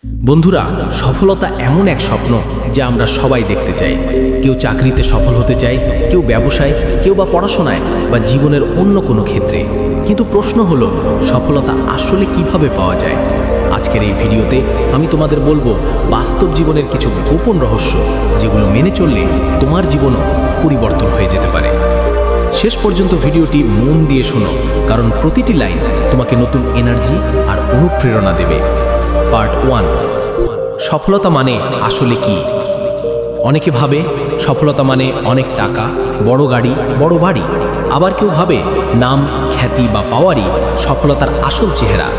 বন্ধুরা, সফলতা এমন এক স্বপ্ন যা আমরা সবাই দেখতে চাই। কেউ চাকরিতে সফল হতে চায়, কেউ ব্যবসায়, কেউ বা পড়াশোনায় বা জীবনের অন্য কোনো ক্ষেত্রে। কিন্তু প্রশ্ন হলো, সফলতা আসলে কিভাবে পাওয়া যায়? আজকের এই ভিডিওতে আমি তোমাদের বলবো বাস্তব জীবনের কিছু গোপন রহস্য, যেগুলো মেনে চললে তোমার জীবনও পরিবর্তন হয়ে যেতে পারে। শেষ পর্যন্ত ভিডিওটি মন দিয়ে শোনো, কারণ প্রতিটি লাইন তোমাকে নতুন এনার্জি আর অনুপ্রেরণা দেবে। পার্ট 1, সফলতা মানে আসলে কি? অনেকে ভাবে সফলতা মানে অনেক টাকা, বড় গাড়ি, বড় বাড়ি। আবার কেউ ভাবে নাম, খ্যাতি বা পাওয়ারই সফলতার আসল চেহারা।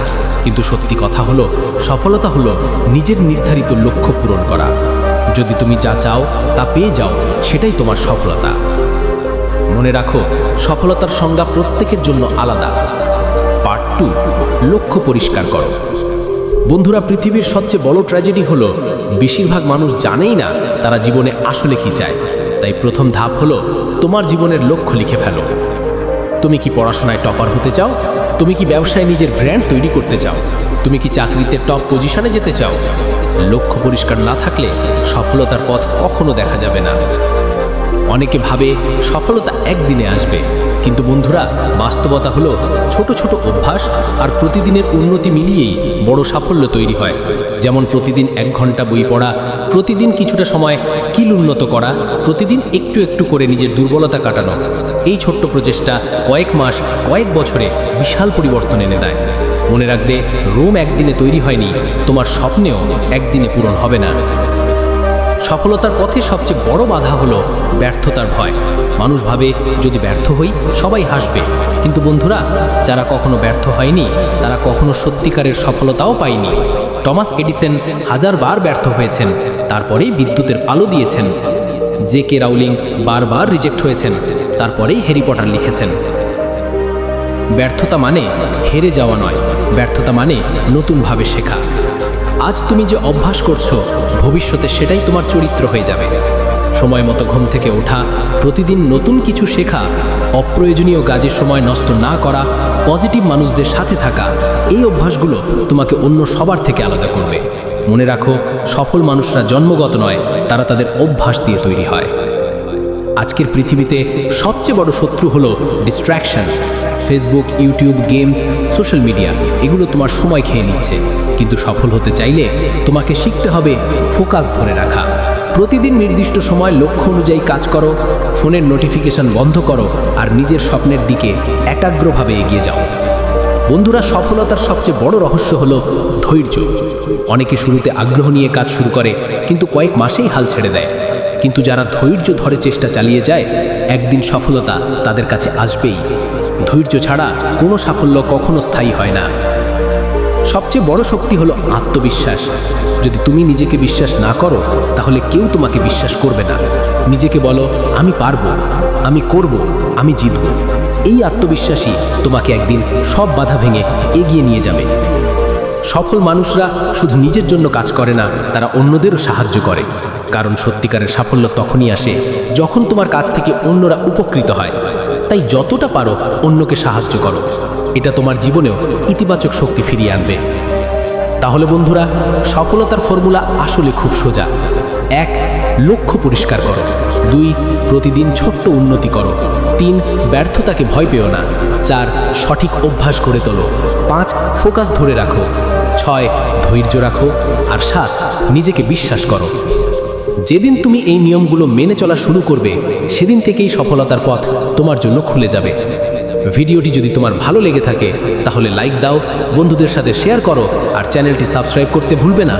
কিন্তু সত্যি কথা হলো, সফলতা হলো নিজের নির্ধারিত লক্ষ্য পূরণ করা। যদি তুমি যা চাও তা পেয়ে যাও, সেটাই তোমার সফলতা। মনে রাখো, সফলতার সংজ্ঞা প্রত্যেকের জন্য আলাদা। পার্ট 2, লক্ষ্য পরিষ্কার করো। বন্ধুরা, পৃথিবীর সবচেয়ে বড় ট্র্যাজেডি হলো বেশিরভাগ মানুষ জানেই না তারা জীবনে আসলে কি চায়। তাই প্রথম ধাপ হলো তোমার জীবনের লক্ষ্য লিখে ফেলো। তুমি কি পড়াশোনায় টপার হতে চাও? তুমি কি ব্যবসায় নিজের ব্র্যান্ড তৈরি করতে চাও? তুমি কি চাকরিতে টপ পজিশনে যেতে চাও? লক্ষ্য পরিষ্কার না থাকলে সফলতার পথ কখনো দেখা যাবে না। অনেকে ভাবে সফলতা একদিনে আসবে, কিন্তু বন্ধুরা, বাস্তবতা হলো ছোট ছোট অভ্যাস আর প্রতিদিনের উন্নতি মিলিয়েই বড় সাফল্য তৈরি হয়। যেমন প্রতিদিন 1 ঘন্টা বই পড়া, প্রতিদিন কিছুটা সময় স্কিল উন্নত করা, প্রতিদিন একটু একটু করে নিজের দুর্বলতা কাটানো। এই ছোট্ট প্রচেষ্টা কয়েক মাস, কয়েক বছরে বিশাল পরিবর্তন এনে দেয়। মনে রাখবে, রোম একদিনে তৈরি হয়নি, তোমার স্বপ্নেও একদিনে পূরণ হবে না। সফলতার পথে সবচেয়ে বড় বাধা হলো ব্যর্থতার ভয়। মানুষ ভাবে যদি ব্যর্থ হই সবাই হাসবে, কিন্তু বন্ধুরা, যারা কখনো ব্যর্থ হয়নি তারা কখনো সত্যিকারের সফলতাও পায়নি। টমাস এডিসন 1000 বার ব্যর্থ হয়েছেন, তারপরেই বিদ্যুতের আলো দিয়েছেন। জে.কে. রাউলিং বারবার রিজেক্ট হয়েছেন, তারপরেই হ্যারি পটার লিখেছেন। ব্যর্থতা মানে হেরে যাওয়া নয়, ব্যর্থতা মানে নতুনভাবে শেখা। আজ তুমি যে অভ্যাস করছো, ভবিষ্যতে সেটাই তোমার চরিত্র হয়ে যাবে। সময় মতো ঘুম থেকে ওঠা, প্রতিদিন নতুন কিছু শেখা, অপ্রয়োজনীয় কাজে সময় নষ্ট না করা, পজিটিভ মানুষদের সাথে থাকা, এই অভ্যাসগুলো তোমাকে অন্য সবার থেকে আলাদা করবে। মনে রাখো, সফল মানুষরা জন্মগত নয়, তারা তাদের অভ্যাস দিয়ে তৈরি হয়। আজকের পৃথিবীতে সবচেয়ে বড় শত্রু হলো distraction. Facebook, YouTube, games, social media, এগুলো তোমার সময় খেয়ে নিচ্ছে। কিন্তু সফল হতে চাইলে তোমাকে শিখতে হবে ফোকাস ধরে রাখা। প্রতিদিন নির্দিষ্ট সময় লক্ষ্য অনুযায়ী কাজ করো, ফোনের নোটিফিকেশন বন্ধ করো আর নিজের স্বপ্নের দিকে একাগ্রভাবে এগিয়ে যাও। বন্ধুরা, সফলতার সবচেয়ে বড় রহস্য হলো ধৈর্য। অনেকে শুরুতে আগ্রহ নিয়ে কাজ শুরু করে, কিন্তু কয়েক মাসেই হাল ছেড়ে দেয়। কিন্তু যারা ধৈর্য ধরে চেষ্টা চালিয়ে যায়, একদিন সফলতা তাদের কাছে আসবেই। ধৈর্য ছাড়া কোনো সাফল্য কখনো স্থায়ী হয় না। সবচেয়ে বড় শক্তি হলো আত্মবিশ্বাস। যদি তুমি নিজেকে বিশ্বাস না করো, তাহলে কেউ তোমাকে বিশ্বাস করবে না। নিজেকে বলো, আমি পারবো, আমি করব, আমি জিতব। এই আত্মবিশ্বাসই তোমাকে একদিন সব বাধা ভেঙে এগিয়ে নিয়ে যাবে। সফল মানুষরা শুধু নিজের জন্য কাজ করে না, তারা অন্যদেরও সাহায্য করে। কারণ সত্যিকারের সাফল্য তখনই আসে যখন তোমার কাছ থেকে অন্যরা উপকৃত হয়। তাই যতটা পারো অন্যকে সাহায্য করো, এটা তোমার জীবনেও ইতিবাচক শক্তি ফিরিয়ে আনবে। তাহলে বন্ধুরা, সফলতার ফর্মুলা আসলে খুব সোজা। 1, লক্ষ্য পরিষ্কার করো। 2, প্রতিদিন ছোট্ট উন্নতি করো। 3, ব্যর্থতাকে ভয় পেও না। 4, সঠিক অভ্যাস গড়ে তোলো। 5, ফোকাস ধরে রাখো। 6, ধৈর্য রাখো। আর 7, নিজেকে বিশ্বাস করো। যেদিন তুমি এই নিয়মগুলো মেনে চলা শুরু করবে, সেদিন থেকেই সফলতার পথ তোমার জন্য খুলে যাবে। ভিডিওটি যদি তোমার ভালো লেগে থাকে, তাহলে লাইক দাও, বন্ধুদের সাথে শেয়ার করো আর চ্যানেলটি সাবস্ক্রাইব করতে ভুলবে না।